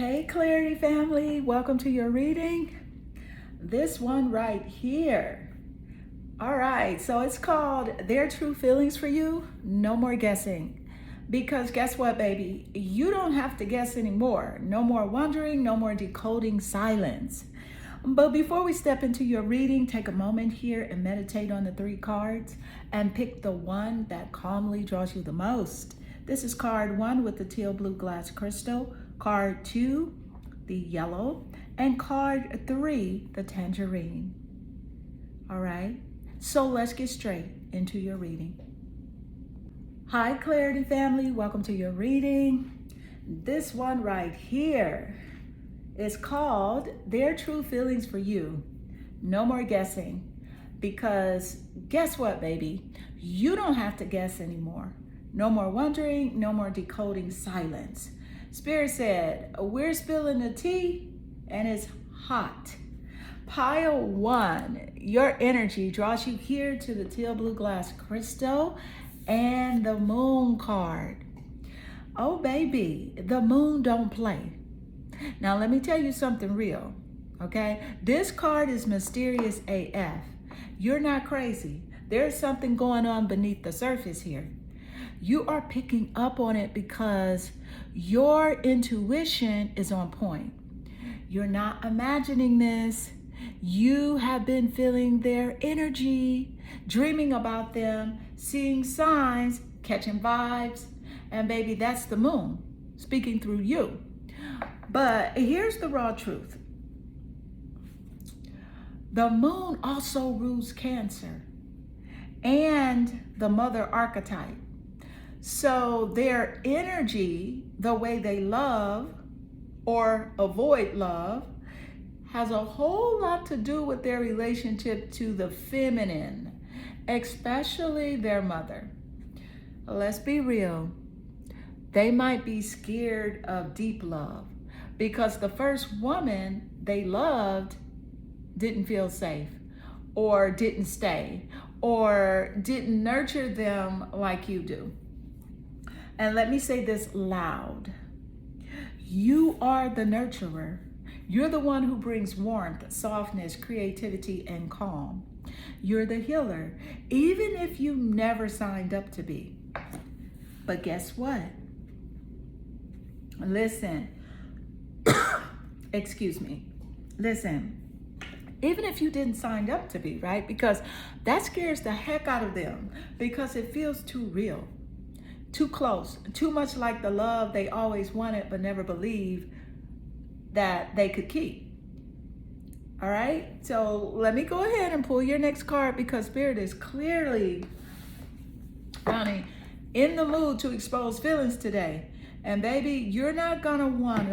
Hey Clarity family, welcome to your reading. This one right here. All right, so it's called Their True Feelings for You, No More Guessing. Because guess what, baby? You don't have to guess anymore. No more wondering, no more decoding silence. But before we step into your reading, take a moment here and meditate on the three cards and pick the one that calmly draws you the most. This is card 1 with the teal blue glass crystal, card 2, the yellow, and card 3, the tangerine. All right, so let's get straight into your reading. Hi Clarity family, welcome to your reading. This one right here is called Their True Feelings for You, No More Guessing. Because guess what, baby? You don't have to guess anymore. No more wondering, no more decoding silence. Spirit said, we're spilling the tea and it's hot. Pile 1, your energy draws you here to the teal blue glass crystal and the moon card. Oh baby, the moon don't play. Now let me tell you something real, okay? This card is mysterious AF. You're not crazy. There's something going on beneath the surface here. You are picking up on it because your intuition is on point. You're not imagining this. You have been feeling their energy, dreaming about them, seeing signs, catching vibes, and baby, that's the moon speaking through you. But here's the raw truth. The moon also rules Cancer and the mother archetype. So their energy, the way they love or avoid love, has a whole lot to do with their relationship to the feminine, especially their mother. Let's be real. They might be scared of deep love because the first woman they loved didn't feel safe or didn't stay or didn't nurture them like you do. And let me say this loud. You are the nurturer. You're the one who brings warmth, softness, creativity, and calm. You're the healer, even if you never signed up to be. But guess what? Listen. Excuse me. Listen. Even if you didn't sign up to be, right? Because that scares the heck out of them because it feels too real. Too close, too much like the love they always wanted but never believed that they could keep. All right, so let me go ahead and pull your next card because Spirit is clearly, honey, in the mood to expose feelings today. And baby, you are gonna want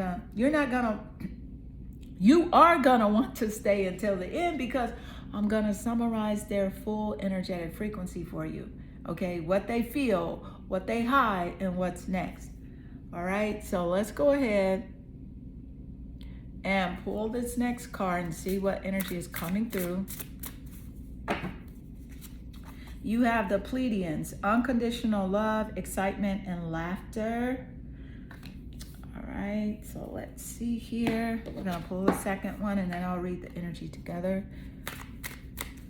to stay until the end because I'm gonna summarize their full energetic frequency for you. Okay, what they feel, what they hide, and what's next. All right, so let's go ahead and pull this next card and see what energy is coming through. You have the Pleiadians, unconditional love, excitement, and laughter. All right, so let's see here. We're gonna pull the second one and then I'll read the energy together.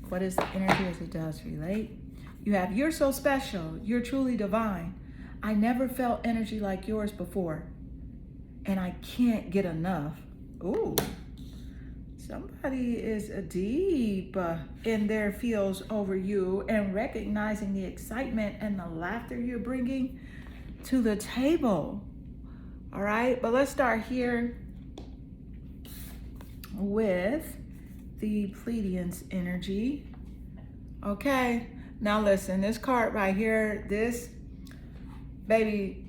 What is the energy as it does relate? You have, you're so special, you're truly divine. I never felt energy like yours before, and I can't get enough. Ooh, somebody is deep in their feels over you and recognizing the excitement and the laughter you're bringing to the table. All right, but let's start here with the Pleiadians energy. Okay. Now listen, this card right here, this, baby,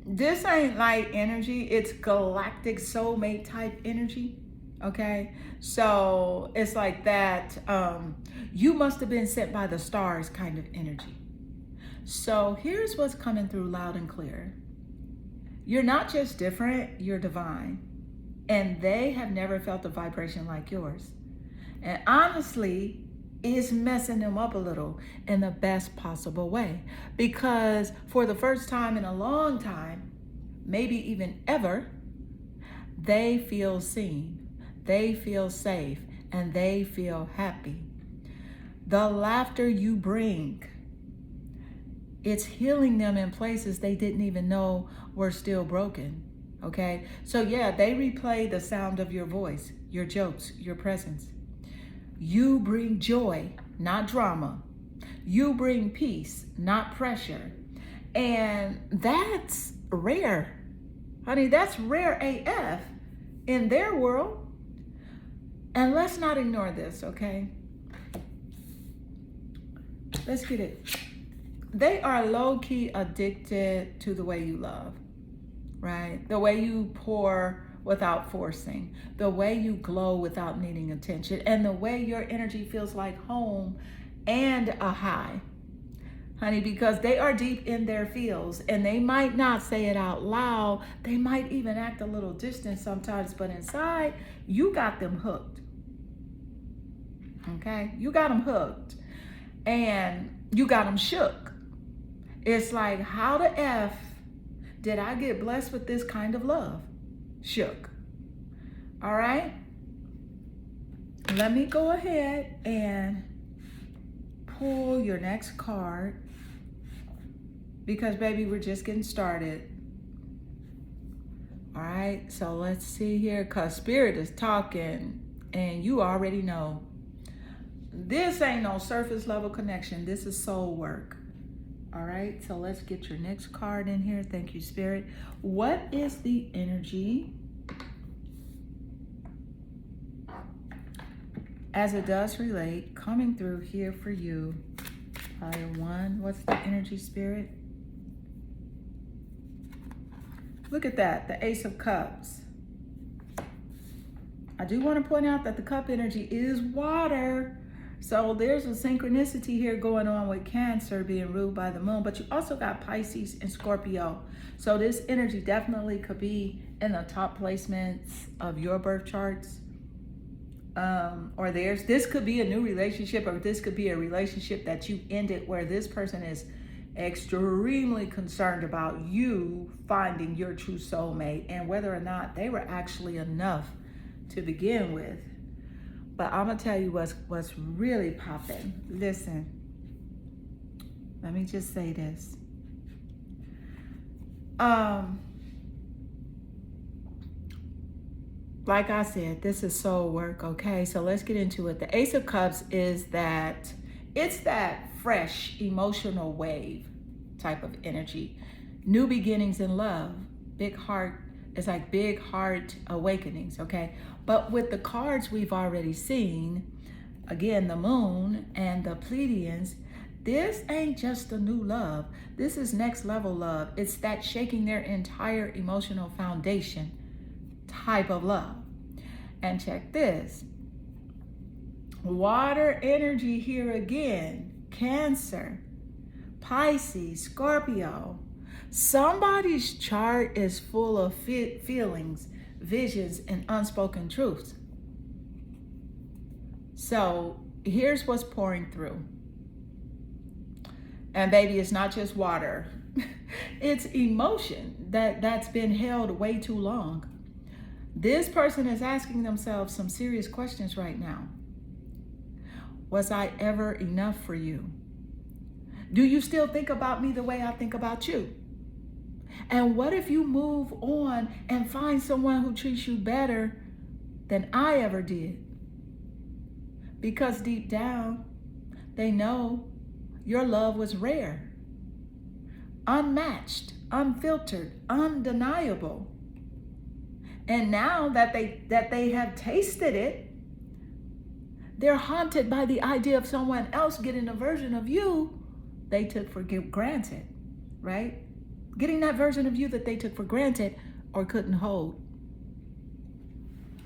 this ain't light energy. It's galactic soulmate type energy, okay? So it's like that, you must have been sent by the stars kind of energy. So here's what's coming through loud and clear. You're not just different, you're divine. And they have never felt a vibration like yours. And honestly, is messing them up a little in the best possible way. Because for the first time in a long time, maybe even ever, they feel seen, they feel safe, and they feel happy. The laughter you bring, it's healing them in places they didn't even know were still broken. Okay? So yeah, they replay the sound of your voice, your jokes, your presence. You bring joy, not drama. You bring peace, not pressure. And that's rare. Honey, that's rare AF in their world. And let's not ignore this, okay? Let's get it. They are low-key addicted to the way you love, right? The way you pour without forcing, the way you glow without needing attention, and the way your energy feels like home and a high. Honey, because they are deep in their feels and they might not say it out loud. They might even act a little distant sometimes, but inside, you got them hooked. Okay? You got them hooked and you got them shook. It's like, how the F did I get blessed with this kind of love? Shook. All right? Let me go ahead and pull your next card because, baby, we're just getting started. All right? So let's see here, because Spirit is talking and you already know. This ain't no surface level connection. This is soul work. All right, so let's get your next card in here. Thank you, Spirit. What is the energy as it does relate coming through here for you? Fire one. What's the energy, Spirit? Look at that, the Ace of Cups. I do want to point out that the cup energy is water. So there's a synchronicity here going on with Cancer being ruled by the moon, but you also got Pisces and Scorpio. So this energy definitely could be in the top placements of your birth charts or theirs. This could be a new relationship, or this could be a relationship that you ended where this person is extremely concerned about you finding your true soulmate and whether or not they were actually enough to begin with. But I'm going to tell you what's really popping. Listen, let me just say this. Like I said, this is soul work, okay? So let's get into it. The Ace of Cups is that, it's that fresh emotional wave type of energy. New beginnings in love. Big heart. It's like big heart awakenings, okay? But with the cards we've already seen, again, the moon and the Pleiadians, this ain't just a new love. This is next level love. It's that shaking their entire emotional foundation type of love. And check this. Water energy here again. Cancer, Pisces, Scorpio. Somebody's chart is full of feelings, visions, and unspoken truths. So here's what's pouring through. And baby, it's not just water. It's emotion that's been held way too long. This person is asking themselves some serious questions right now. Was I ever enough for you? Do you still think about me the way I think about you? And what if you move on and find someone who treats you better than I ever did? Because deep down, they know your love was rare, unmatched, unfiltered, undeniable. And now that they have tasted it, they're haunted by the idea of someone else getting a version of you they took for granted, right? Getting that version of you that they took for granted or couldn't hold.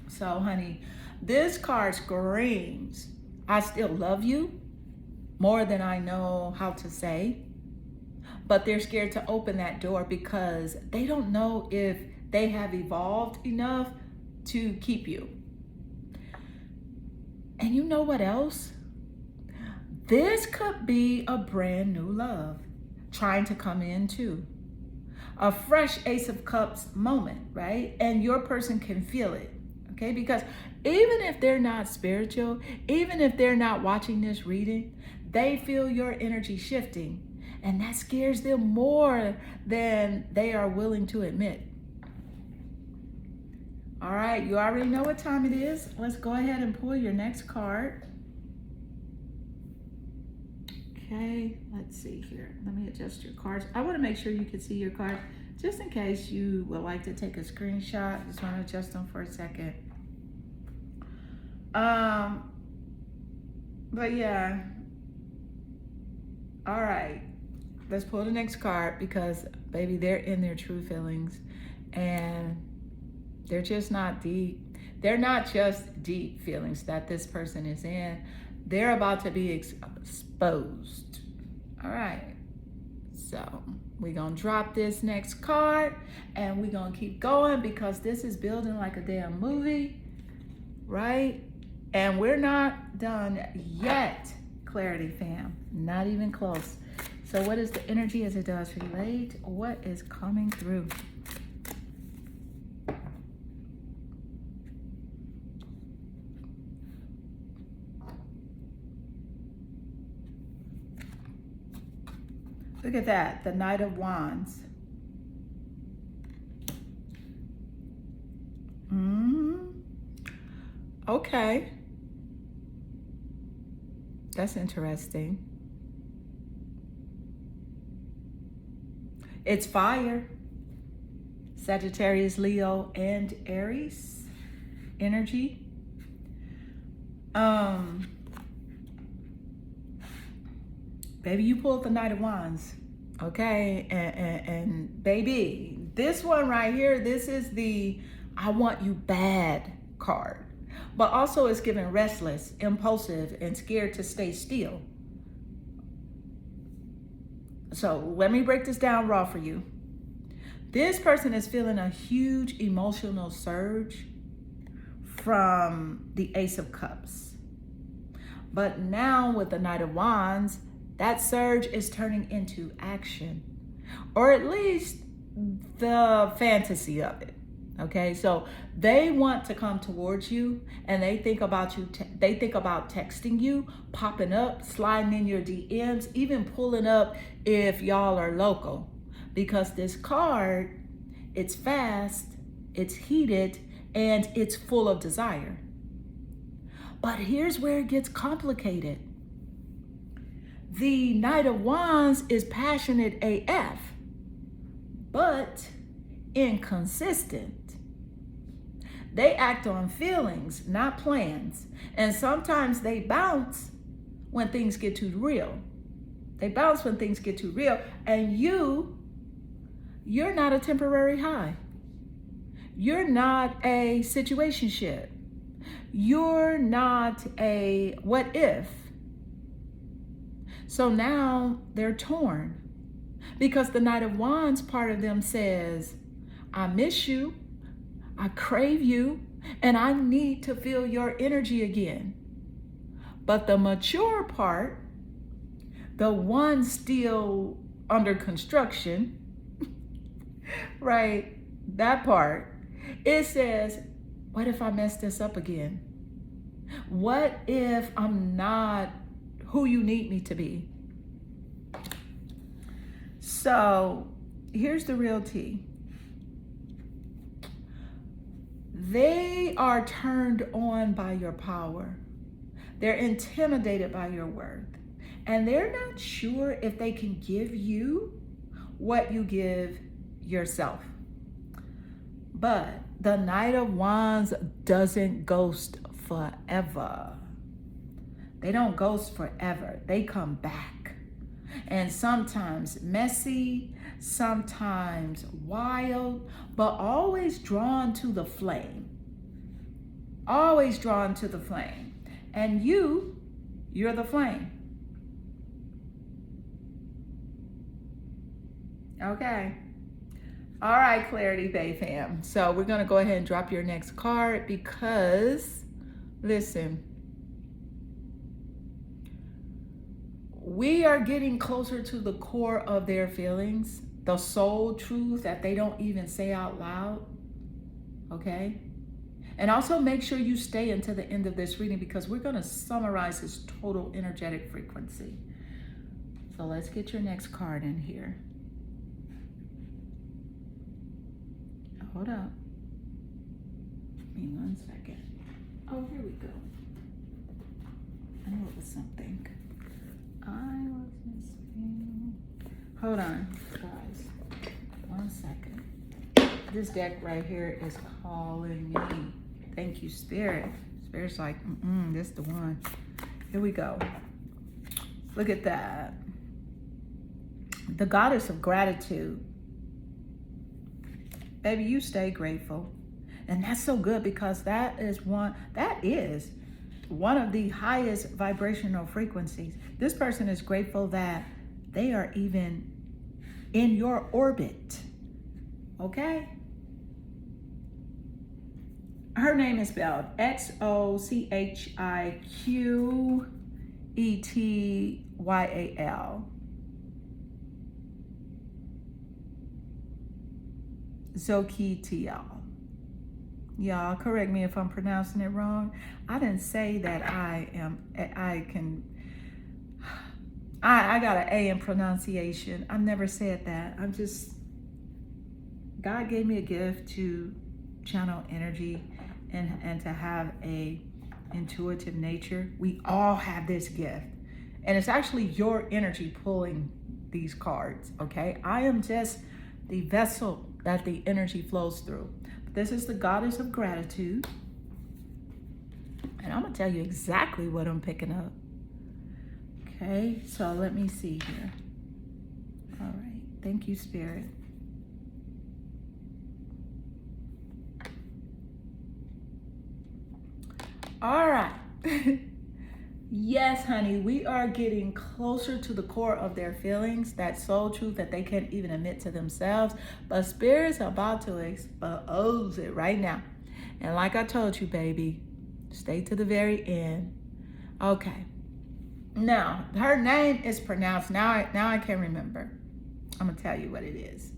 So, honey, this card screams, I still love you more than I know how to say. But they're scared to open that door because they don't know if they have evolved enough to keep you. And you know what else? This could be a brand new love trying to come in too. a fresh Ace of Cups moment, right? And your person can feel it, okay? Because even if they're not spiritual, even if they're not watching this reading, they feel your energy shifting. And that scares them more than they are willing to admit. All right, you already know what time it is. Let's go ahead and pull your next card. Okay, let's see here. Let me adjust your cards. I want to make sure you can see your cards, just in case you would like to take a screenshot. Just want to adjust them for a second. But yeah. All right, let's pull the next card because, baby, they're in their true feelings and they're just not deep. They're not just deep feelings that this person is in. They're about to be exposed. All right. So we're going to drop this next card and we're going to keep going because this is building like a damn movie, right? And we're not done yet, Clarity fam. Not even close. So what is the energy as it does relate? What is coming through? Look at that, the Knight of Wands. Okay. That's interesting. It's fire. Sagittarius, Leo, and Aries energy. Baby, you pulled the Knight of Wands, okay? And baby, this one right here, this is the I want you bad card. But also it's giving restless, impulsive, and scared to stay still. So let me break this down raw for you. This person is feeling a huge emotional surge from the Ace of Cups. But now with the Knight of Wands, that surge is turning into action, or at least the fantasy of it. Okay, so they want to come towards you and they think about you. They think about texting you, popping up, sliding in your DMs, even pulling up if y'all are local. Because this card, it's fast, it's heated, and it's full of desire. But here's where it gets complicated. The Knight of Wands is passionate AF, but inconsistent. They act on feelings, not plans. And sometimes they bounce when things get too real. They bounce when things get too real. And you're not a temporary high. You're not a situationship. You're not a what if. So now they're torn because the Knight of Wands part of them says, I miss you, I crave you, and I need to feel your energy again. But the mature part, the one still under construction, right, that part, it says, what if I mess this up again? What if I'm not who you need me to be? So here's the real tea. They are turned on by your power. They're intimidated by your worth. And they're not sure if they can give you what you give yourself. But the Knight of Wands doesn't ghost forever. They don't ghost forever. They come back. And sometimes messy, sometimes wild, but always drawn to the flame. Always drawn to the flame. And you're the flame. Okay. All right, Clarity Bay fam. So we're going to go ahead and drop your next card because, listen, we are getting closer to the core of their feelings. the soul truth that they don't even say out loud. Okay? And also make sure you stay until the end of this reading, because we're going to summarize this total energetic frequency. So let's get your next card in here. Hold up. Give me 1 second. Oh, here we go. I knew it was something. I was missing. Hold on, guys. 1 second. This deck right here is calling me. Thank you, Spirit. Spirit's like, this is the one. Here we go. Look at that. The goddess of gratitude. Baby, you stay grateful. And that's so good, because that is one of the highest vibrational frequencies. This person is grateful that they are even in your orbit. Okay? Her name is spelled Xochiquetyal. Xochitl. Y'all correct me if I'm pronouncing it wrong. I didn't say that I got an A in pronunciation. I've never said that. God gave me a gift to channel energy and to have a intuitive nature. We all have this gift. And it's actually your energy pulling these cards, okay? I am just the vessel that the energy flows through. This is the goddess of gratitude. And I'm going to tell you exactly what I'm picking up. Okay, so let me see here. All right, thank you, Spirit. All right. Yes, honey, we are getting closer to the core of their feelings, that soul truth that they can't even admit to themselves. But Spirit's about to expose it right now. And like I told you, baby, stay to the very end. Okay. Now, her name is pronounced, now I can remember. I'm going to tell you what it is.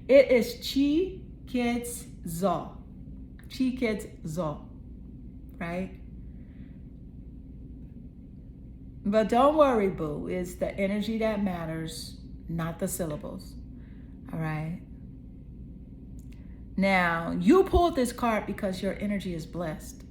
It is Chiketzal. Chiketzal, right? But don't worry, boo. It's the energy that matters, not the syllables. All right? Now, you pulled this card because your energy is blessed.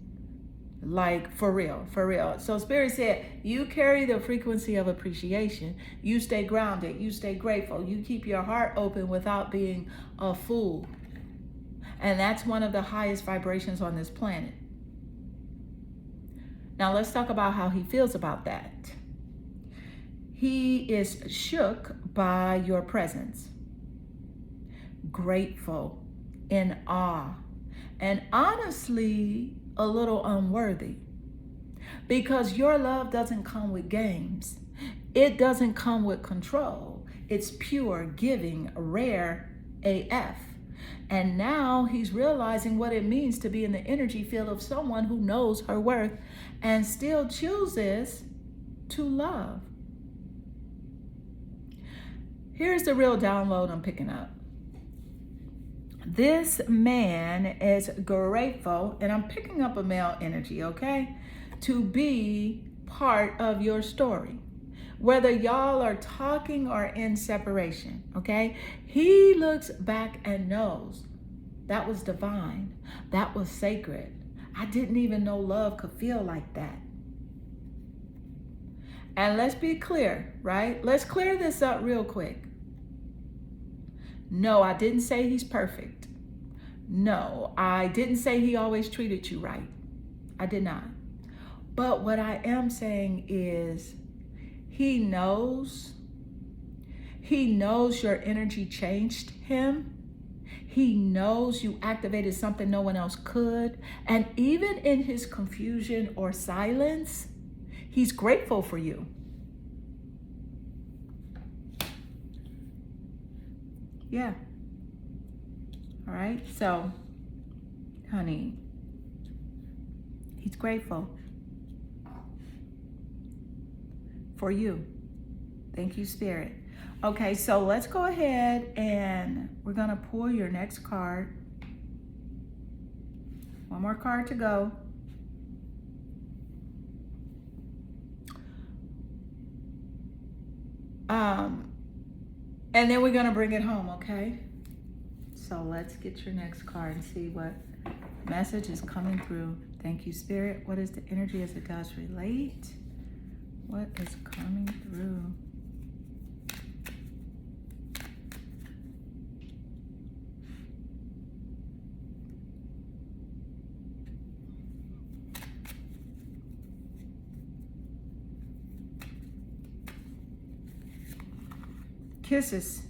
Like, for real, for real. So Spirit said, you carry the frequency of appreciation. You stay grounded. You stay grateful. You keep your heart open without being a fool. And that's one of the highest vibrations on this planet. Now, let's talk about how he feels about that. He is shook by your presence, grateful, in awe, and honestly, a little unworthy. Because your love doesn't come with games. It doesn't come with control. It's pure, giving, rare AF. And now he's realizing what it means to be in the energy field of someone who knows her worth and still chooses to love. Here's the real download I'm picking up. This man is grateful, and I'm picking up a male energy, okay, to be part of your story. Whether y'all are talking or in separation, okay? He looks back and knows that was divine. That was sacred. I didn't even know love could feel like that. And let's be clear, right? Let's clear this up real quick. No, I didn't say he's perfect. No, I didn't say he always treated you right. I did not. But what I am saying is he knows your energy changed him. He knows you activated something no one else could. And even in his confusion or silence, he's grateful for you. Yeah. All right. So, honey, he's grateful for you. Thank you, Spirit. Okay, so let's go ahead and we're going to pull your next card. One more card to go. And then we're going to bring it home, okay? So let's get your next card and see what message is coming through. Thank you, Spirit. What is the energy as it does relate? What is coming through? Kisses.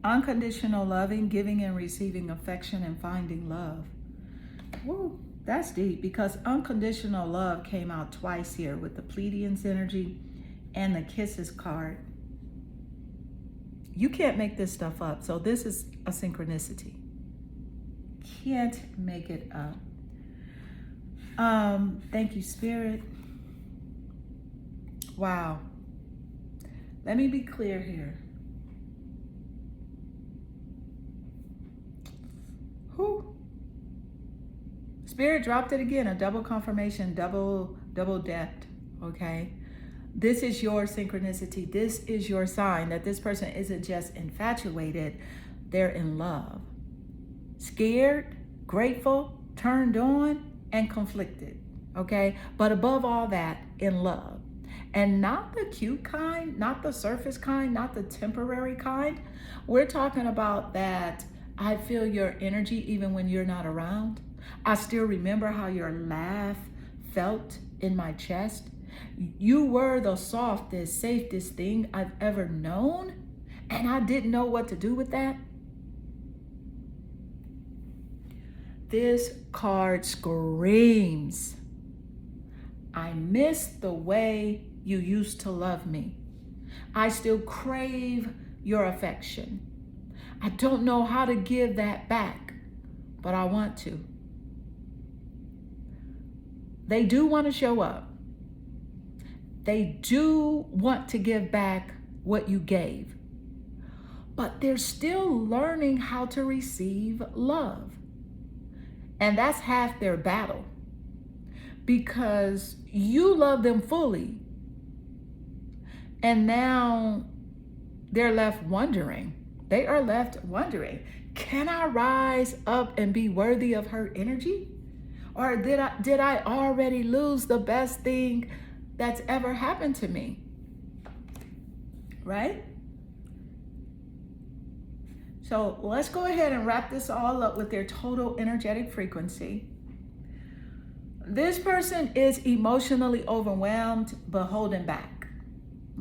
Unconditional loving, giving and receiving affection and finding love. Woo, that's deep because unconditional love came out twice here with the Pleiadians energy and the Kisses card. You can't make this stuff up. So this is a synchronicity. Can't make it up. Thank you, Spirit. Wow. Let me be clear here. Whew. Spirit dropped it again, a double confirmation, double depth, okay? This is your synchronicity. This is your sign that this person isn't just infatuated, they're in love. Scared, grateful, turned on, and conflicted, okay? But above all that, in love. And not the cute kind, not the surface kind, not the temporary kind. We're talking about that I feel your energy even when you're not around. I still remember how your laugh felt in my chest. You were the softest, safest thing I've ever known, and I didn't know what to do with that. This card screams, I miss the way you used to love me. I still crave your affection. I don't know how to give that back, but I want to. They do want to show up. They do want to give back what you gave, but they're still learning how to receive love. And that's half their battle because you love them fully. And now they're left wondering. They are left wondering, can I rise up and be worthy of her energy? Or did I already lose the best thing that's ever happened to me? Right? So let's go ahead and wrap this all up with their total energetic frequency. This person is emotionally overwhelmed but holding back,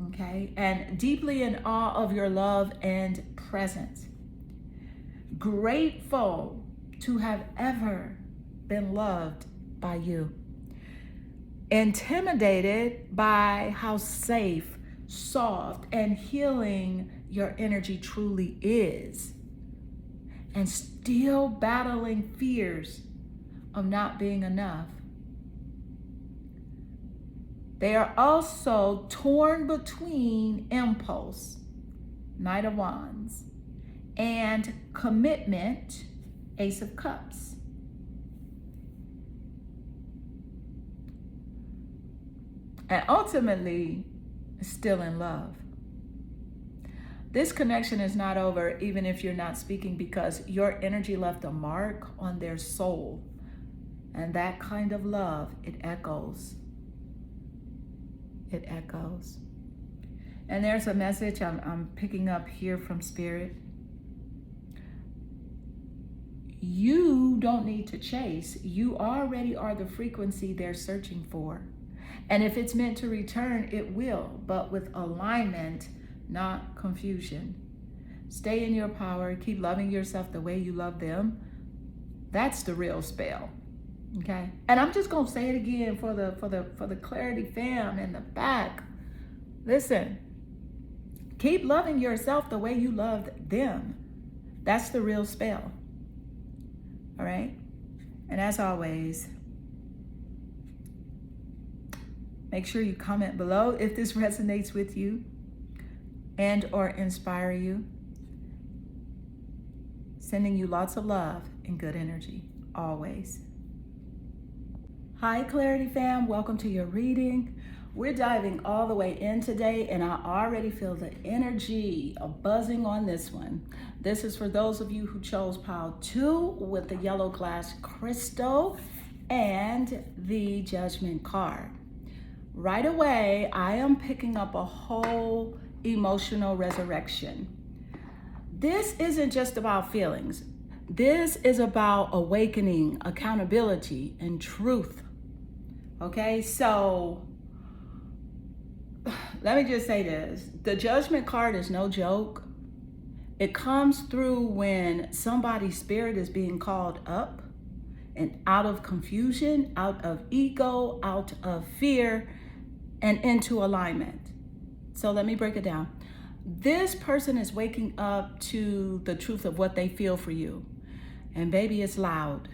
okay? And deeply in awe of your love and presence. Grateful to have ever been loved by you. Intimidated by how safe, soft, and healing your energy truly is. And still battling fears of not being enough. They are also torn between impulse, Knight of Wands, and commitment, Ace of Cups. And ultimately, still in love. This connection is not over even if you're not speaking, because your energy left a mark on their soul. And that kind of love, it echoes. It echoes. And there's a message I'm picking up here from Spirit. You don't need to chase. You already are the frequency they're searching for. And if it's meant to return, it will, but with alignment, not confusion. Stay in your power. Keep loving yourself the way you love them. That's the real spell. Okay? And I'm just going to say it again for the Clarity fam in the back. Listen. Keep loving yourself the way you loved them. That's the real spell. All right? And as always, make sure you comment below if this resonates with you. and or inspire you. Sending you lots of love and good energy, always. Hi, Clarity fam. Welcome to your reading. We're diving all the way in today, and I already feel the energy of buzzing on this one. This is for those of you who chose pile 2 with the yellow glass crystal and the judgment card. Right away, I am picking up a whole emotional resurrection. This isn't just about feelings. This is about awakening, accountability, and truth. Okay, so let me just say this. The judgment card is no joke. It comes through when somebody's spirit is being called up and out of confusion, out of ego, out of fear, and into alignment. So let me break it down. This person is waking up to the truth of what they feel for you. And baby, it's loud.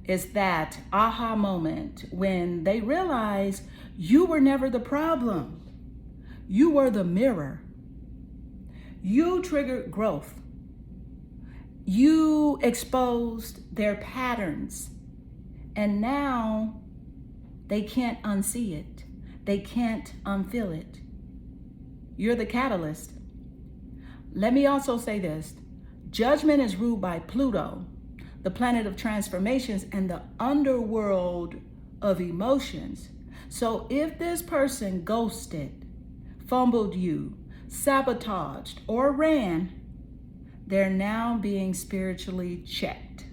It's that aha moment when they realize you were never the problem. You were the mirror. You triggered growth. You exposed their patterns. And now they can't unsee it. They can't unfeel it. You're the catalyst. Let me also say this. Judgment is ruled by Pluto, the planet of transformations and the underworld of emotions. So if this person ghosted, fumbled you, sabotaged, or ran, they're now being spiritually checked.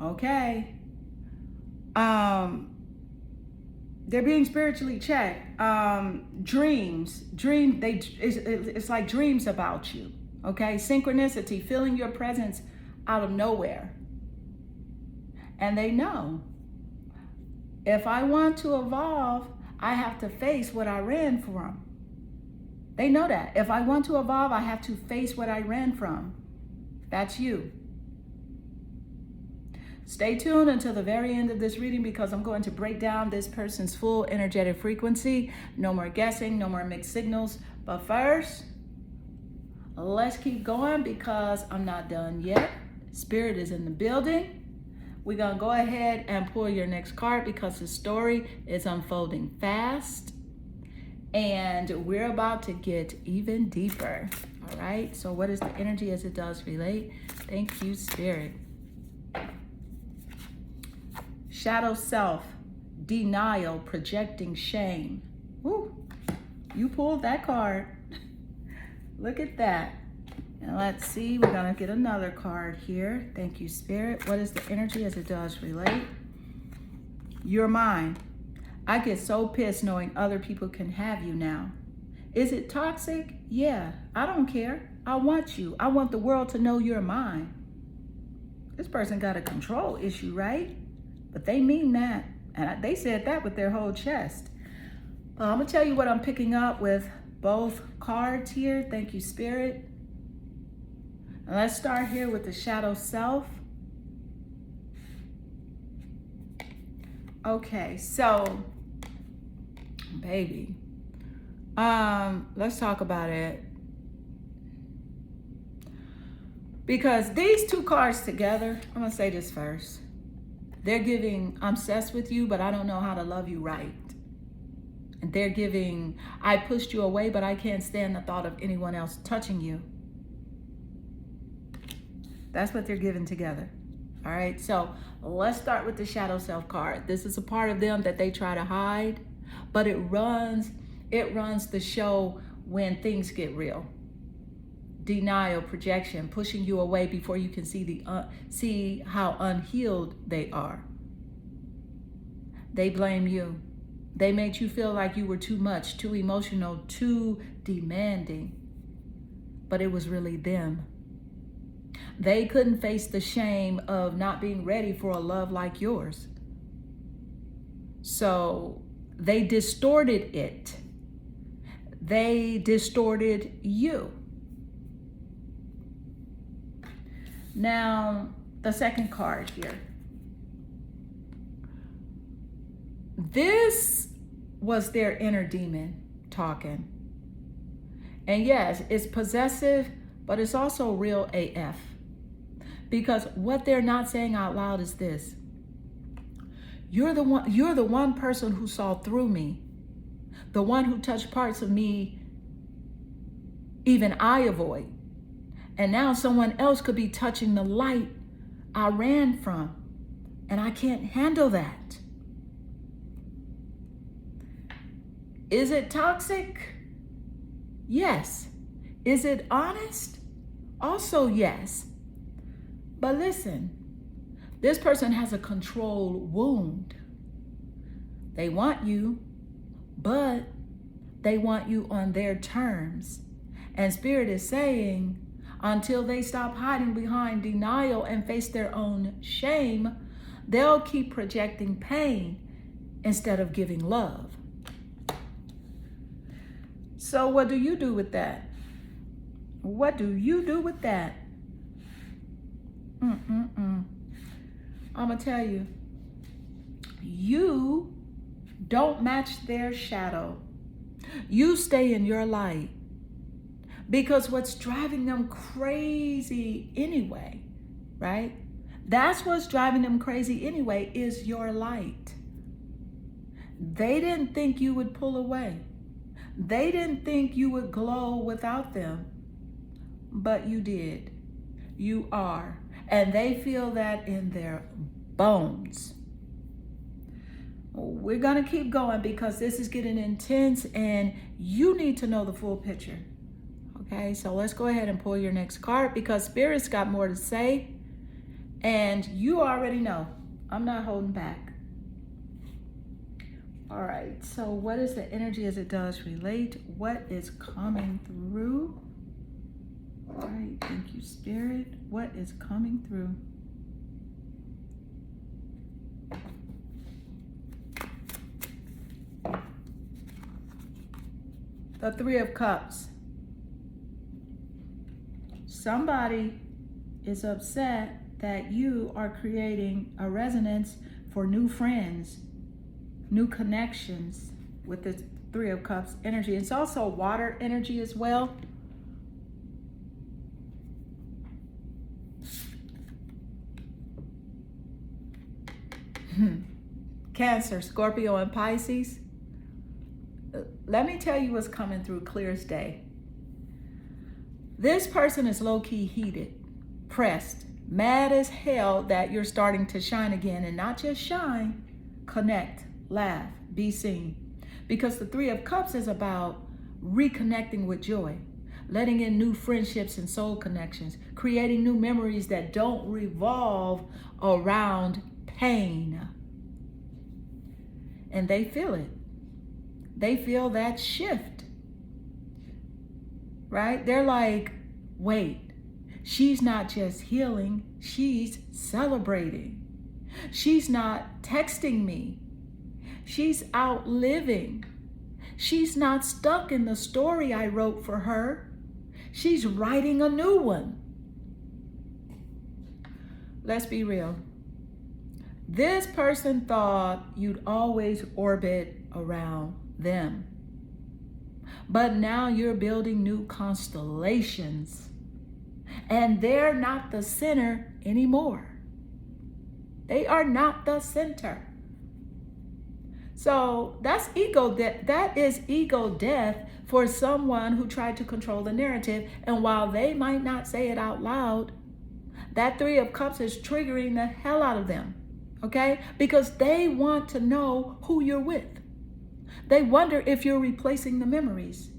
Okay. They're being spiritually checked. It's like dreams about you. Okay, synchronicity, feeling your presence out of nowhere. And they know, if I want to evolve, I have to face what I ran from. They know that. If I want to evolve, I have to face what I ran from. That's you. Stay tuned until the very end of this reading because I'm going to break down this person's full energetic frequency. No more guessing, no more mixed signals. But first, let's keep going because I'm not done yet. Spirit is in the building. We're going to go ahead and pull your next card because the story is unfolding fast. And we're about to get even deeper. All right. So what is the energy as it does relate? Thank you, Spirit. Shadow self, denial, projecting shame. Woo, you pulled that card. Look at that. And let's see, we're gonna get another card here. Thank you, Spirit. What is the energy as it does relate? You're mine. I get so pissed knowing other people can have you now. Is it toxic? Yeah, I don't care. I want you. I want the world to know you're mine. This person got a control issue, right? But they mean that. And they said that with their whole chest. I'm going to tell you what I'm picking up with both cards here. Thank you, Spirit. And let's start here with the shadow self. Okay, so, baby. Let's talk about it. Because these two cards together, I'm going to say this first. They're giving, I'm obsessed with you, but I don't know how to love you right. And they're giving, I pushed you away, but I can't stand the thought of anyone else touching you. That's what they're giving together. All right, so let's start with the shadow self card. This is a part of them that they try to hide, but it runs the show when things get real. Denial, projection, pushing you away before you can see how unhealed they are. They blame you. They made you feel like you were too much, too emotional, too demanding. But it was really them. They couldn't face the shame of not being ready for a love like yours. So they distorted it. They distorted you. Now, the second card here. This was their inner demon. talking. And yes, it's possessive, but it's also real AF. Because what they're not saying out loud is this: you're the one person who saw through me, the one who touched parts of me even I avoid. And now someone else could be touching the light I ran from, and I can't handle that. Is it toxic? Yes. Is it honest? Also yes. But listen, this person has a control wound. They want you, but they want you on their terms. And Spirit is saying, until they stop hiding behind denial and face their own shame, they'll keep projecting pain instead of giving love. So what do you do with that? What do you do with that? I'm gonna tell you, you don't match their shadow. You stay in your light. Because what's driving them crazy anyway, right? That's what's driving them crazy anyway, is your light. They didn't think you would pull away. They didn't think you would glow without them, but you did. You are. And they feel that in their bones. We're going to keep going because this is getting intense and you need to know the full picture. Okay, so let's go ahead and pull your next card because Spirit's got more to say. And you already know, I'm not holding back. All right, so what is the energy as it does relate? What is coming through? All right, thank you, Spirit. What is coming through? The Three of Cups. Somebody is upset that you are creating a resonance for new friends, new connections with this Three of Cups energy. It's also water energy as well. Cancer, Scorpio, and Pisces. Let me tell you what's coming through clear as day. This person is low-key heated, pressed, mad as hell that you're starting to shine again, and not just shine, connect, laugh, be seen. Because the Three of Cups is about reconnecting with joy, letting in new friendships and soul connections, creating new memories that don't revolve around pain. And they feel it. They feel that shift. Right? They're like, wait, she's not just healing, she's celebrating. She's not texting me. She's out living. She's not stuck in the story I wrote for her. She's writing a new one. Let's be real. This person thought you'd always orbit around them. But now you're building new constellations. And they're not the center anymore. They are not the center. So that's ego death. That is ego death for someone who tried to control the narrative. And while they might not say it out loud, that Three of Cups is triggering the hell out of them. Okay? Because they want to know who you're with. They wonder if you're replacing the memories.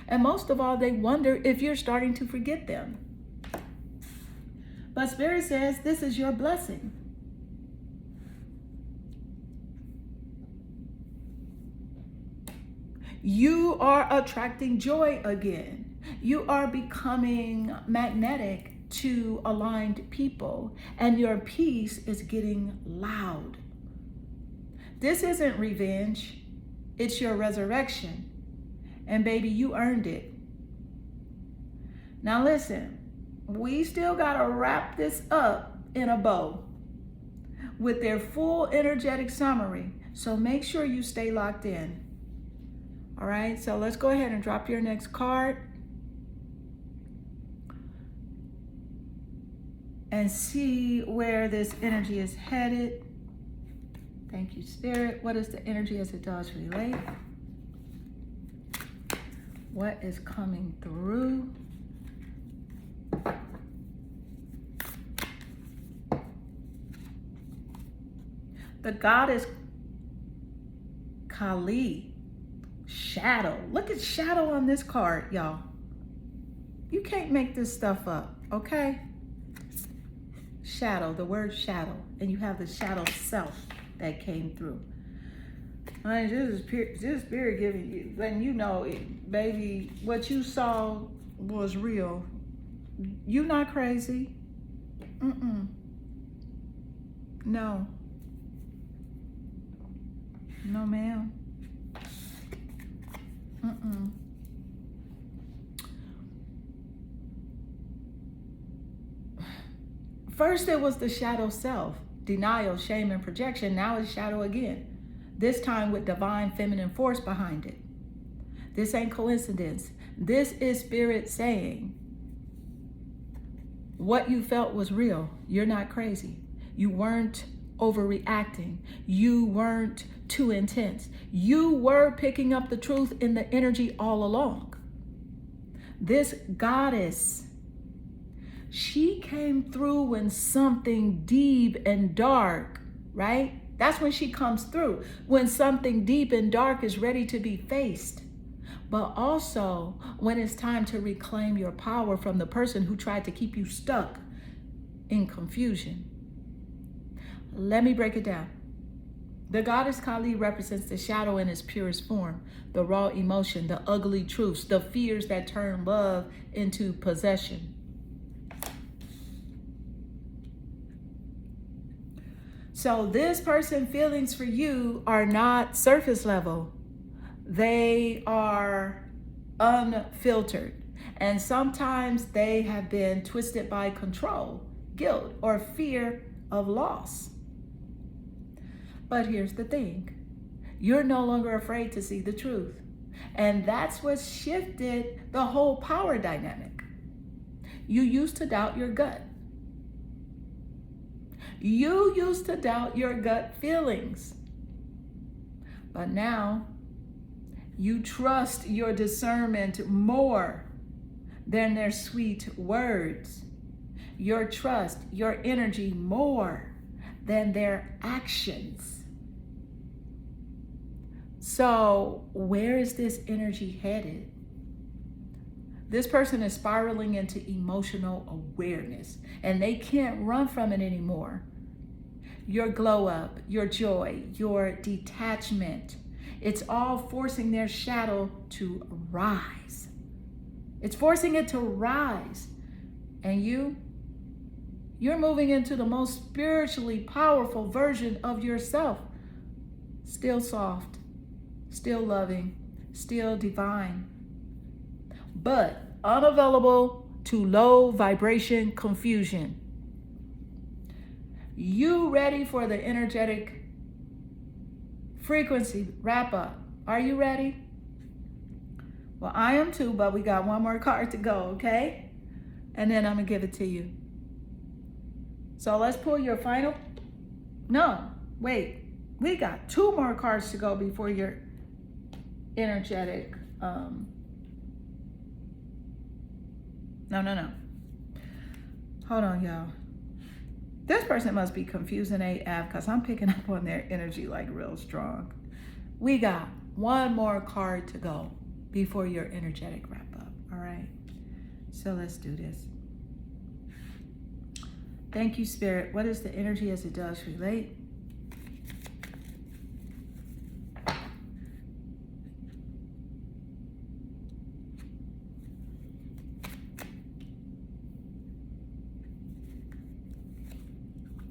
And most of all, they wonder if you're starting to forget them. But Spirit says this is your blessing. You are attracting joy again. You are becoming magnetic to aligned people, and your peace is getting loud. This isn't revenge. It's your resurrection. And baby, you earned it. Now listen, we still got to wrap this up in a bow with their full energetic summary. So make sure you stay locked in. All right, so let's go ahead and drop your next card and see where this energy is headed. Thank you, Spirit. What is the energy as it does relate? What is coming through? The goddess Kali, shadow. Look at shadow on this card, y'all. You can't make this stuff up, okay? Shadow, the word shadow. And you have the shadow self that came through. I mean, this is spirit giving you, letting you know, baby, what you saw was real. You're not crazy. No. No, ma'am. First, it was the shadow self, denial, shame, and projection. Now it's shadow again, this time with divine feminine force behind it. This ain't coincidence. This is spirit saying what you felt was real. You're not crazy. You weren't overreacting. You weren't too intense. You were picking up the truth in the energy all along. This goddess, she came through when something deep and dark, right? That's when she comes through, when something deep and dark is ready to be faced. But also when it's time to reclaim your power from the person who tried to keep you stuck in confusion. Let me break it down. The goddess Kali represents the shadow in its purest form, the raw emotion, the ugly truths, the fears that turn love into possession. So this person's feelings for you are not surface level. They are unfiltered. And sometimes they have been twisted by control, guilt, or fear of loss. But here's the thing. You're no longer afraid to see the truth. And that's what shifted the whole power dynamic. You used to doubt your gut. You used to doubt your gut feelings. But now you trust your discernment more than their sweet words. Your trust, your energy more than their actions. So where is this energy headed? This person is spiraling into emotional awareness, and they can't run from it anymore. Your glow up, your joy, your detachment, it's all forcing their shadow to rise. It's forcing it to rise. And you're moving into the most spiritually powerful version of yourself. Still soft, still loving, still divine, but unavailable to low vibration confusion. You ready for the energetic frequency wrap up? Are you ready? Well, I am too, but we got one more card to go, okay? And then I'm gonna give it to you. So let's pull your final. No, wait. We got two more cards to go before your energetic. No. Hold on, y'all. This person must be confusing AF because I'm picking up on their energy like real strong. We got one more card to go before your energetic wrap up. All right. So let's do this. Thank you, Spirit. What is the energy as it does relate?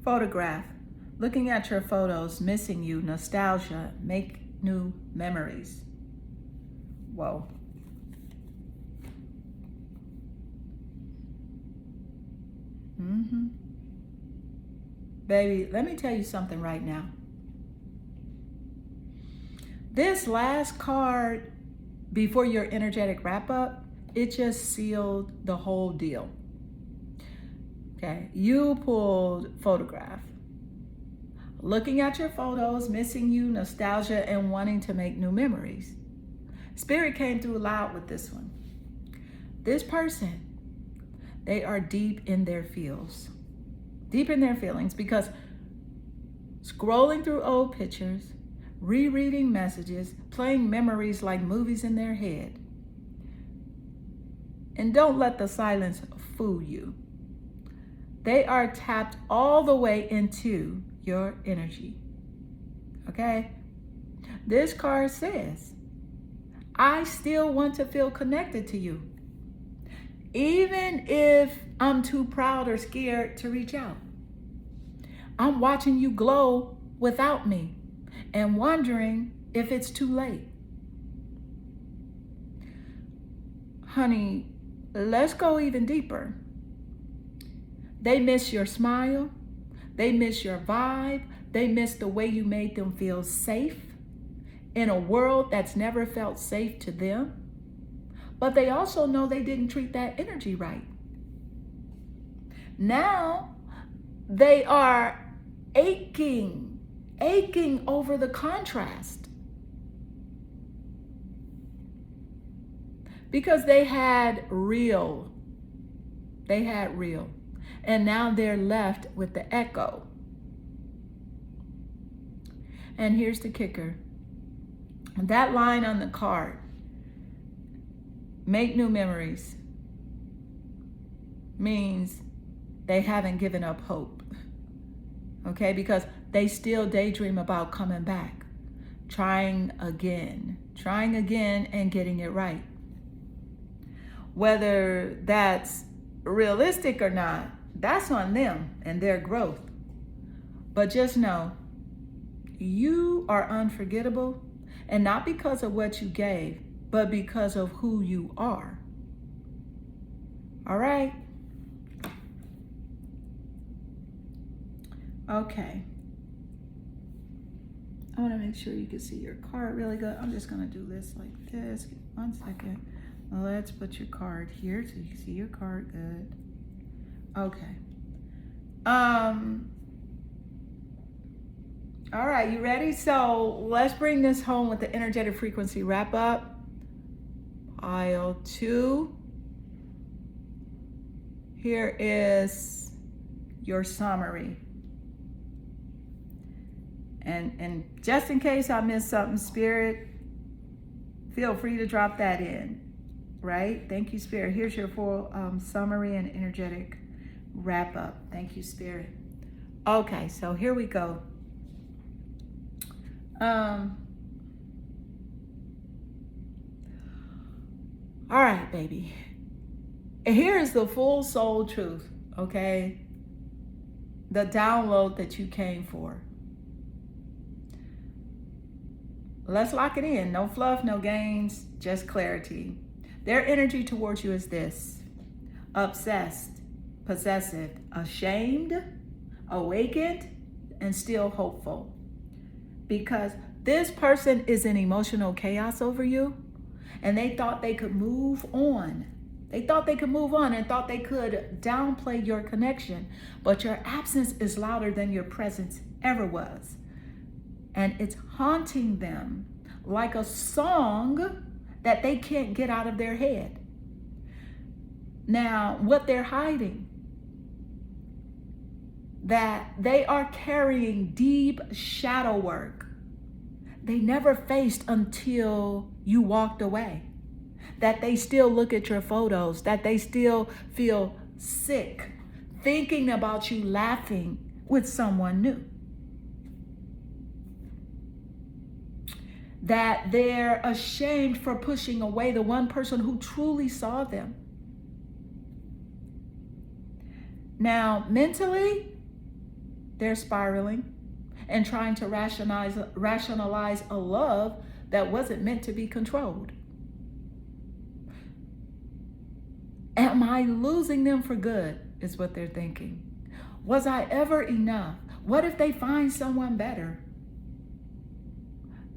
Photograph. Looking at your photos, missing you, nostalgia, make new memories. Whoa. Baby, let me tell you something right now. This last card before your energetic wrap up, it just sealed the whole deal. Okay, you pulled photograph. Looking at your photos, missing you, nostalgia, and wanting to make new memories. Spirit came through loud with this one. This person, they are deep in their feels. Deep in their feelings, because scrolling through old pictures, rereading messages, playing memories like movies in their head. And don't let the silence fool you. They are tapped all the way into your energy. Okay? This card says, I still want to feel connected to you, even if I'm too proud or scared to reach out. I'm watching you glow without me and wondering if it's too late. Honey, let's go even deeper. They miss your smile. They miss your vibe. They miss the way you made them feel safe in a world that's never felt safe to them. But they also know they didn't treat that energy right. Now they are aching over the contrast. Because they had real. And now they're left with the echo. And here's the kicker. That line on the card, make new memories, means they haven't given up hope. Okay, because they still daydream about coming back, trying again and getting it right. Whether that's realistic or not, that's on them and their growth. But just know, you are unforgettable, and not because of what you gave, but because of who you are. All right? Okay. I want to make sure you can see your card really good. I'm just going to do this like this. Give me 1 second. Let's put your card here so you can see your card good. Okay. All right, you ready? So let's bring this home with the energetic frequency wrap up. Pile 2. Here is your summary. And just in case I missed something, Spirit, feel free to drop that in, right? Thank you, Spirit. Here's your full summary and energetic wrap up. Thank you, Spirit. Okay, so here we go. All right, baby. And here is the full soul truth, okay? The download that you came for. Let's lock it in. No fluff, no games, just clarity. Their energy towards you is this: obsessed, possessive, ashamed, awakened, and still hopeful. Because this person is in emotional chaos over you, and they thought they could move on. They thought they could move on and thought they could downplay your connection. But your absence is louder than your presence ever was. And it's haunting them like a song that they can't get out of their head. Now, what they're hiding, that they are carrying deep shadow work they never faced until you walked away. That they still look at your photos, that they still feel sick thinking about you laughing with someone new. That they're ashamed for pushing away the one person who truly saw them. Now, mentally, they're spiraling and trying to rationalize a love that wasn't meant to be controlled. Am I losing them for good, is what they're thinking. Was I ever enough? What if they find someone better?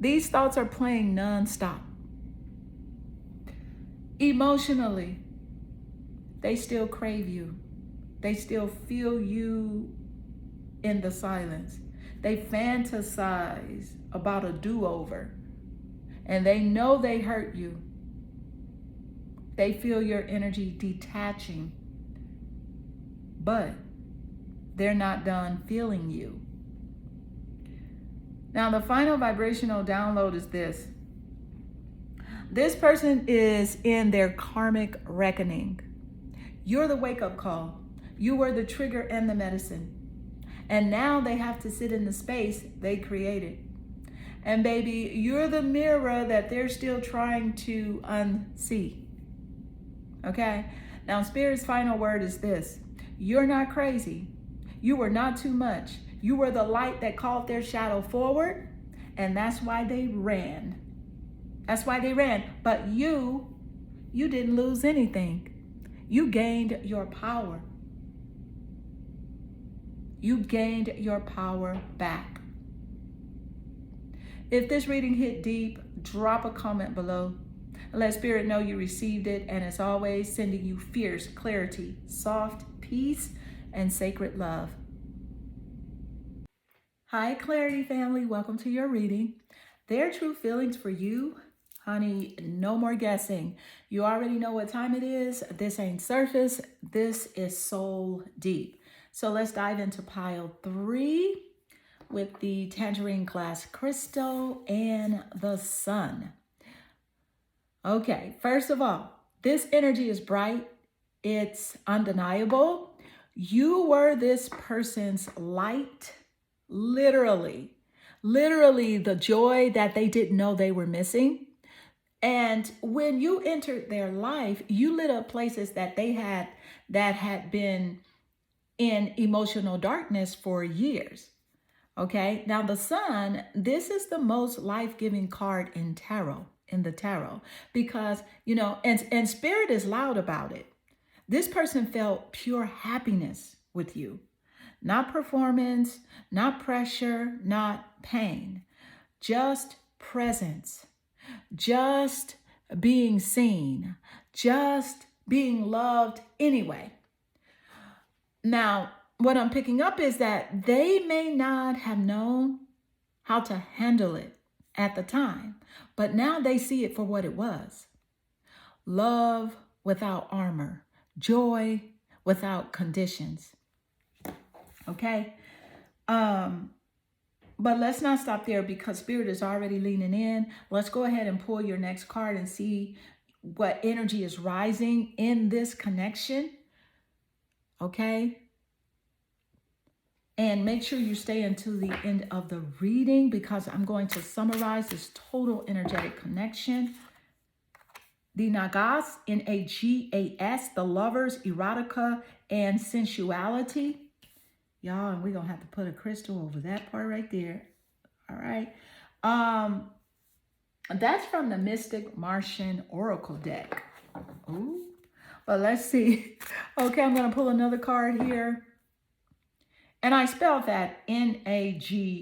These thoughts are playing nonstop. Emotionally, they still crave you. They still feel you in the silence. They fantasize about a do-over, and they know they hurt you. They feel your energy detaching, but they're not done feeling you. Now, the final vibrational download is this. This person is in their karmic reckoning. You're the wake-up call. You were the trigger and the medicine. And now they have to sit in the space they created. And baby, you're the mirror that they're still trying to unsee. Okay? Now, Spirit's final word is this. You're not crazy. You were not too much. You were the light that called their shadow forward, and that's why they ran. That's why they ran. But you didn't lose anything. You gained your power. You gained your power back. If this reading hit deep, drop a comment below. Let Spirit know you received it, and as always, sending you fierce clarity, soft peace, and sacred love. Hi, Clarity family. Welcome to your reading. Their true feelings for you, honey, no more guessing. You already know what time it is. This ain't surface. This is soul deep. So let's dive into pile 3 with the Tangerine Glass Crystal and the Sun. Okay, first of all, this energy is bright. It's undeniable. You were this person's light, literally the joy that they didn't know they were missing. And when you entered their life, you lit up places that they had been in emotional darkness for years. Okay, now the Sun, this is the most life-giving card in the tarot, because, you know, and Spirit is loud about it. This person felt pure happiness with you. Not performance, not pressure, not pain. Just presence. Just being seen. Just being loved anyway. Now, what I'm picking up is that they may not have known how to handle it at the time, but now they see it for what it was. Love without armor. Joy without conditions. Okay? But let's not stop there, because Spirit is already leaning in. Let's go ahead and pull your next card and see what energy is rising in this connection. Okay? And make sure you stay until the end of the reading, because I'm going to summarize this total energetic connection. The Nagas, N-A-G-A-S, the lovers, erotica, and sensuality. Y'all, and we're going to have to put a crystal over that part right there. All right. That's from the Mystic Martian Oracle deck. Ooh. But let's see. Okay, I'm going to pull another card here. And I spelled that N-A-G-A-S.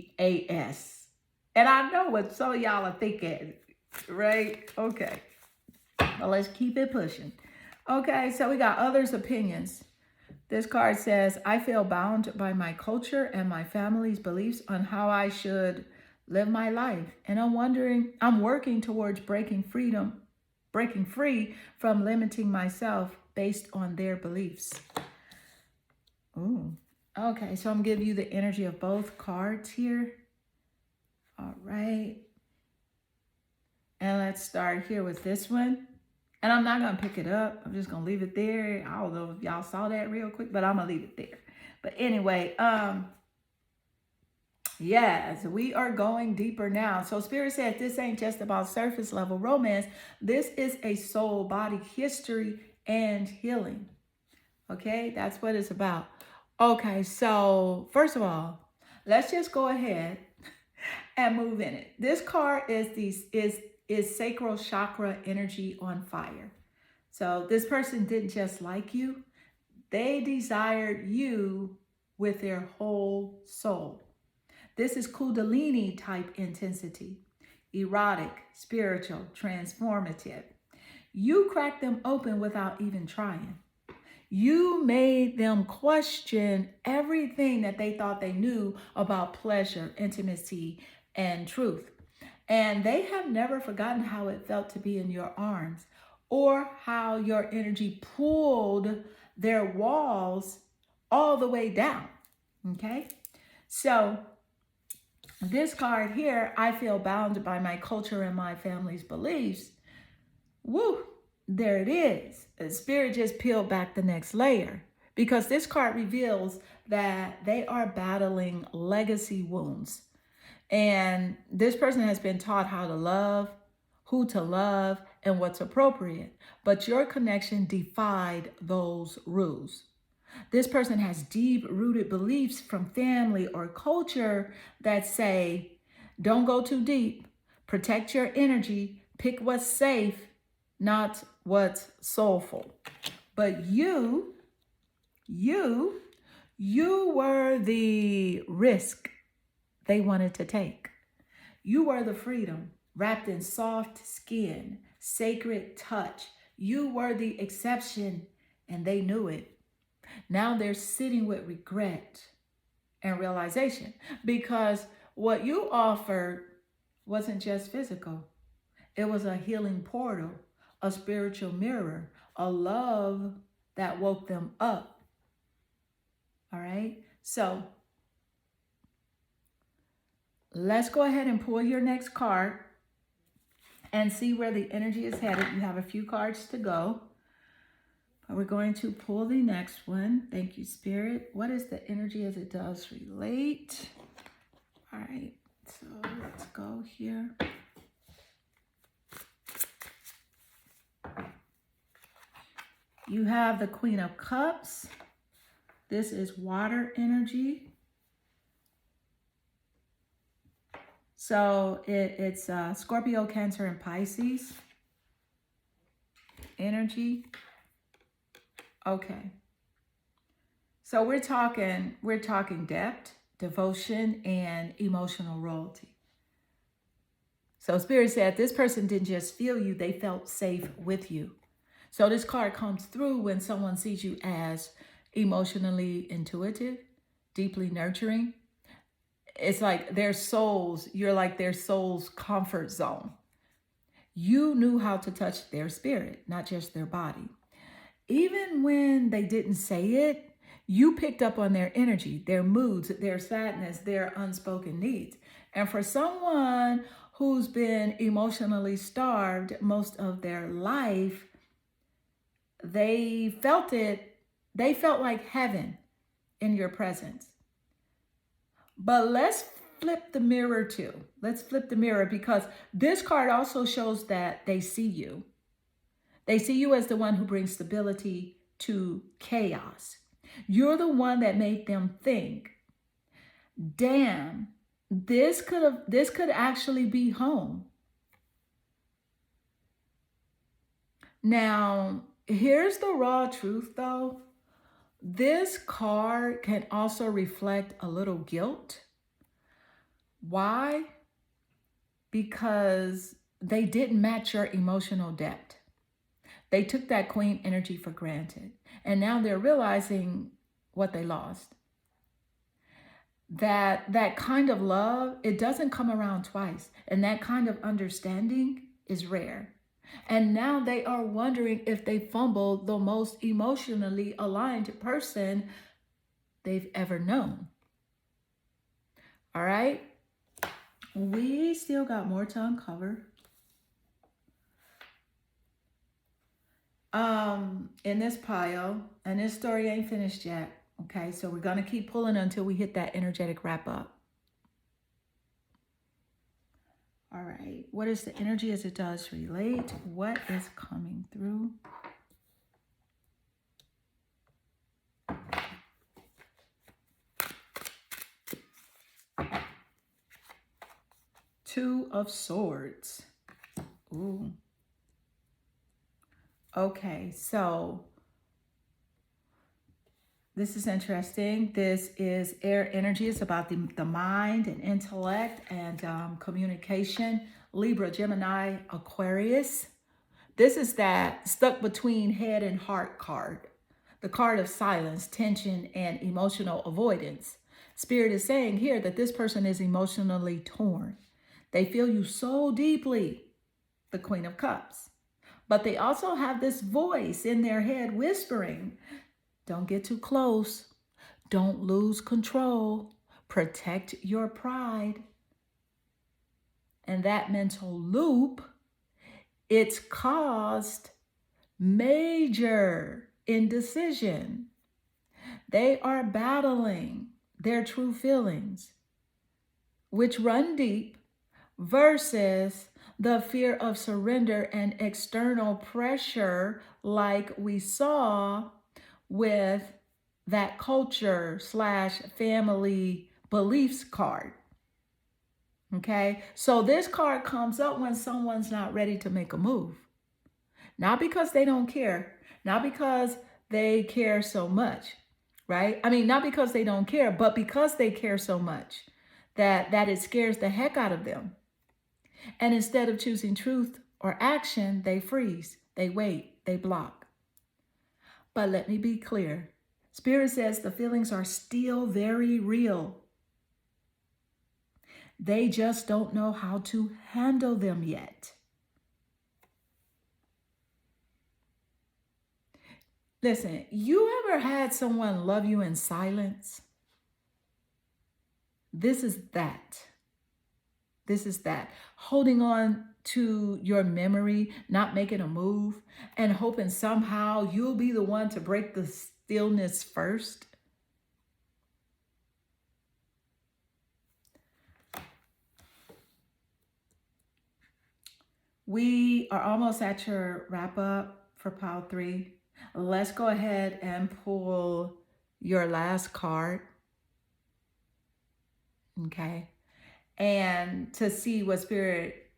And I know what some of y'all are thinking, right? Okay. But let's keep it pushing. Okay, so we got others' opinions. This card says, I feel bound by my culture and my family's beliefs on how I should live my life. And I'm working towards breaking free from limiting myself based on their beliefs. Ooh. Okay, so I'm giving you the energy of both cards here. All right. And let's start here with this one. And I'm not going to pick it up. I'm just going to leave it there. I don't know if y'all saw that real quick, but I'm going to leave it there. But anyway, yes, we are going deeper now. So Spirit said this ain't just about surface level romance. This is a soul body history and healing. Okay, that's what it's about. Okay, so first of all, let's just go ahead and move in it. This card is sacral chakra energy on fire. So this person didn't just like you. They desired you with their whole soul. This is Kundalini type intensity. Erotic, spiritual, transformative. You cracked them open without even trying. You made them question everything that they thought they knew about pleasure, intimacy, and truth. And they have never forgotten how it felt to be in your arms or how your energy pulled their walls all the way down. Okay? So, this card here, I feel bound by my culture and my family's beliefs. Woo, there it is. The spirit just peeled back the next layer because this card reveals that they are battling legacy wounds. And this person has been taught how to love, who to love, and what's appropriate. But your connection defied those rules. This person has deep-rooted beliefs from family or culture that say, don't go too deep, protect your energy, pick what's safe, not what's soulful. But you were the risk they wanted to take. You were the freedom wrapped in soft skin, sacred touch. You were the exception, and they knew it. Now they're sitting with regret and realization because what you offered wasn't just physical. It was a healing portal, a spiritual mirror, a love that woke them up. All right? So let's go ahead and pull your next card and see where the energy is headed. You have a few cards to go. But we're going to pull the next one. Thank you, Spirit. What is the energy as it does relate? All right, so let's go here. You have the Queen of Cups. This is water energy. So it's Scorpio, Cancer, and Pisces energy. Okay. So we're talking depth, devotion, and emotional royalty. So Spirit said this person didn't just feel you, they felt safe with you. So this card comes through when someone sees you as emotionally intuitive, deeply nurturing. It's like their souls, you're like their soul's comfort zone. You knew how to touch their spirit, not just their body. Even when they didn't say it, you picked up on their energy, their moods, their sadness, their unspoken needs. And for someone who's been emotionally starved most of their life, they felt like heaven in your presence. But let's flip the mirror too. Let's flip the mirror because this card also shows that they see you. They see you as the one who brings stability to chaos. You're the one that made them think, damn, this could actually be home. Now, here's the raw truth though. This card can also reflect a little guilt. Why? Because they didn't match your emotional depth. They took that queen energy for granted. And now they're realizing what they lost. That kind of love, it doesn't come around twice. And that kind of understanding is rare. And now they are wondering if they fumbled the most emotionally aligned person they've ever known. All right? We still got more to uncover. In this pile, and this story ain't finished yet. Okay, so we're gonna keep pulling until we hit that energetic wrap up. All right, what is the energy as it does relate? What is coming through? Two of Swords. Ooh. Okay, so this is interesting. This is air energy. It's about the mind and intellect and communication. Libra, Gemini, Aquarius. This is that stuck between head and heart card, the card of silence, tension, and emotional avoidance. Spirit is saying here that this person is emotionally torn. They feel you so deeply, the Queen of Cups. But they also have this voice in their head whispering, don't get too close. Don't lose control. Protect your pride. And that mental loop, it's caused major indecision. They are battling their true feelings, which run deep, versus the fear of surrender and external pressure, like we saw with that culture / family beliefs card. Okay, so this card comes up when someone's not ready to make a move. Not because they don't care, not because they care so much, right? I mean, not because they don't care, but because they care so much that it scares the heck out of them. And instead of choosing truth or action, they freeze, they wait, they block. But let me be clear. Spirit says the feelings are still very real. They just don't know how to handle them yet. Listen, you ever had someone love you in silence? This is that. This is that. Holding on to your memory, not making a move, and hoping somehow you'll be the one to break the stillness first. We are almost at your wrap up for pile 3. Let's go ahead and pull your last card. Okay. And to see what Spirit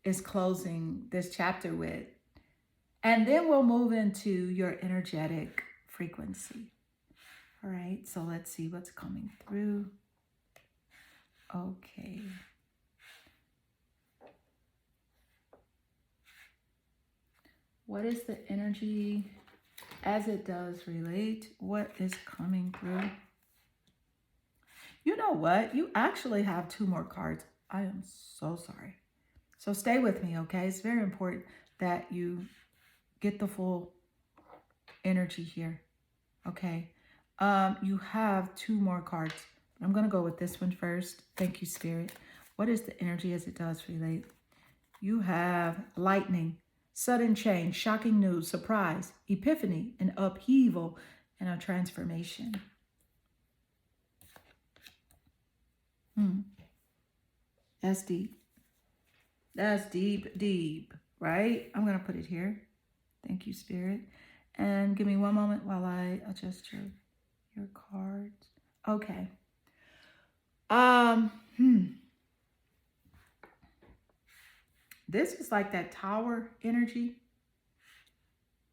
is closing this chapter with. And then we'll move into your energetic frequency. All right. So let's see what's coming through. Okay. What is the energy as it does relate? What is coming through? You know what? You actually have 2 more cards. I am so sorry. So stay with me, okay? It's very important that you get the full energy here, okay? You have 2 more cards. I'm going to go with this one first. Thank you, Spirit. What is the energy as it does relate? You have lightning, sudden change, shocking news, surprise, epiphany, an upheaval, and a transformation. That's deep. That's deep, deep, right? I'm going to put it here. Thank you, Spirit. And give me one moment while I adjust your cards. Okay. This is like that tower energy,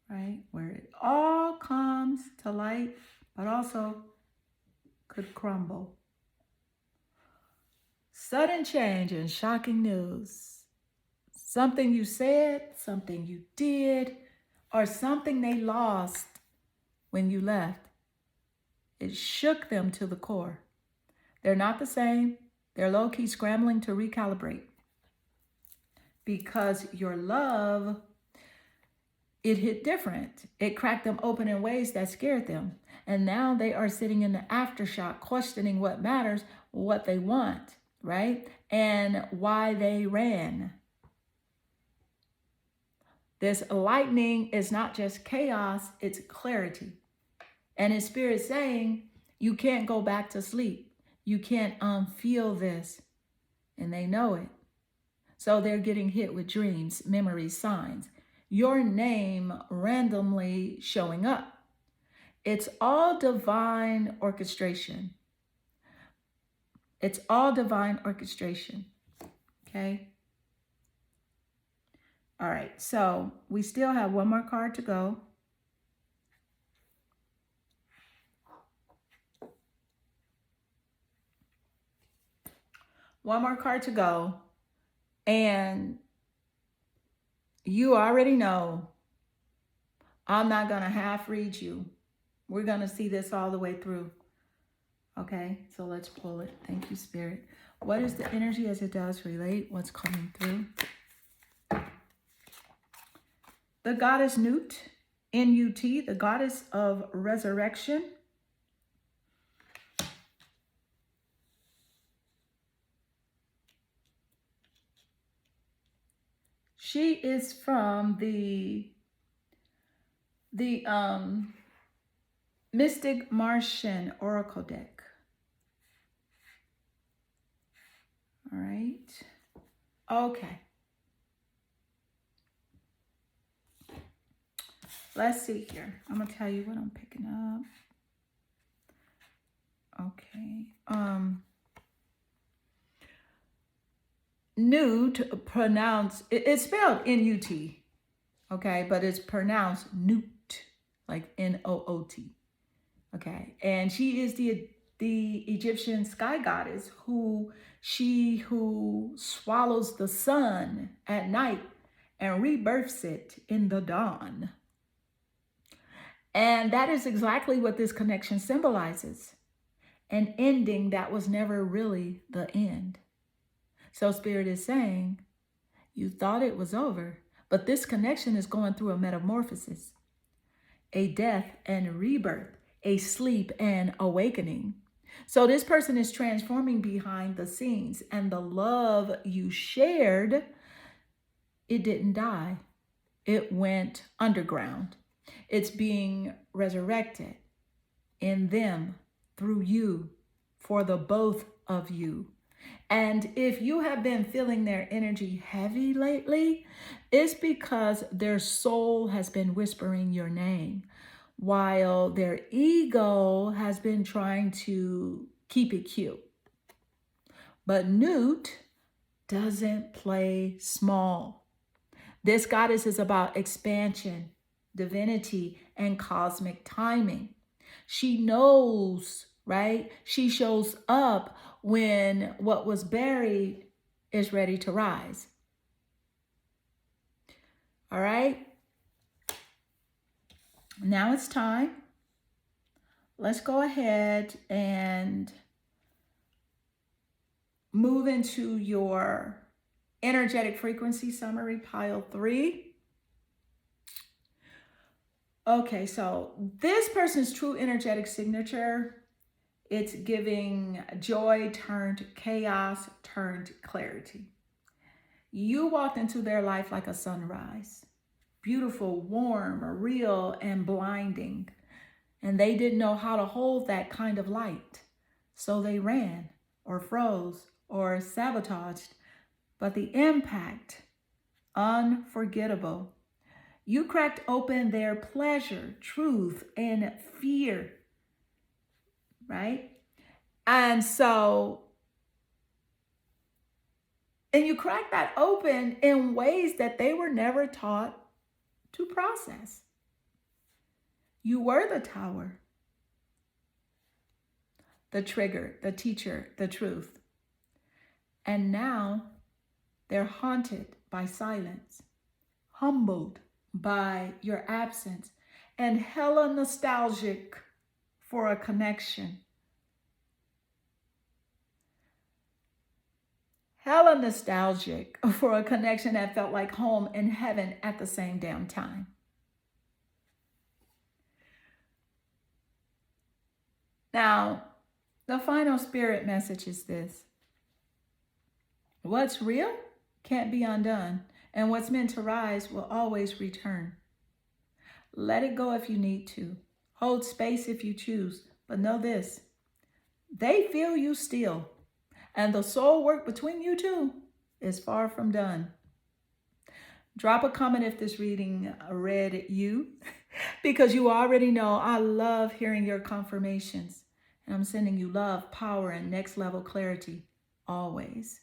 right? Where it all comes to light, but also could crumble. Sudden change and shocking news. Something you said, something you did, or something they lost when you left. It shook them to the core. They're not the same. They're low-key scrambling to recalibrate. Because your love, it hit different. It cracked them open in ways that scared them. And now they are sitting in the aftershock, questioning what matters, what they want, right? And why they ran. This lightning is not just chaos, it's clarity. And his Spirit saying, you can't go back to sleep. You can't unfeel this. And they know it. So they're getting hit with dreams, memories, signs. Your name randomly showing up. It's all divine orchestration. It's all divine orchestration. Okay? All right, so we still have 1 more card to go. One more card to go. And You already know I'm not going to half read you. We're going to see this all the way through. Okay, so let's pull it. Thank you, Spirit. What is the energy as it does relate? What's coming through? The goddess Nut, N-U-T, the goddess of resurrection. She is from the Mystic Martian Oracle deck. All right. Okay. Let's see here. I'm going to tell you what I'm picking up. Okay. Nut, pronounced, it's spelled N-U-T, okay, but it's pronounced Nut, like N-O-O-T, okay, and she is the Egyptian sky goddess who swallows the sun at night and rebirths it in the dawn. And that is exactly what this connection symbolizes, an ending that was never really the end. So Spirit is saying, you thought it was over, but this connection is going through a metamorphosis, a death and rebirth, a sleep and awakening. So this person is transforming behind the scenes, and the love you shared, it didn't die. It went underground. It's being resurrected in them, through you, for the both of you. And if you have been feeling their energy heavy lately, it's because their soul has been whispering your name, while their ego has been trying to keep it cute. But Nut doesn't play small. This goddess is about expansion, divinity, and cosmic timing. She knows, right? She shows up when what was buried is ready to rise. All right? Now it's time. Let's go ahead and move into your energetic frequency summary, pile 3. Okay, so this person's true energetic signature, it's giving joy turned chaos turned clarity. You walked into their life like a sunrise, beautiful, warm, real, and blinding. And they didn't know how to hold that kind of light. So they ran or froze or sabotaged. But the impact, unforgettable. You cracked open their pleasure, truth, and fear, right? And you cracked that open in ways that they were never taught to process. You were the tower, the trigger, the teacher, the truth. And now they're haunted by silence, humbled by your absence, and hella nostalgic for a connection. Hella nostalgic for a connection that felt like home and heaven at the same damn time. Now, the final spirit message is this. What's real can't be undone, and what's meant to rise will always return. Let it go if you need to. Hold space if you choose, but know this. They feel you still, and the soul work between you two is far from done. Drop a comment if this reading read you, because you already know I love hearing your confirmations. And I'm sending you love, power, and next level clarity always.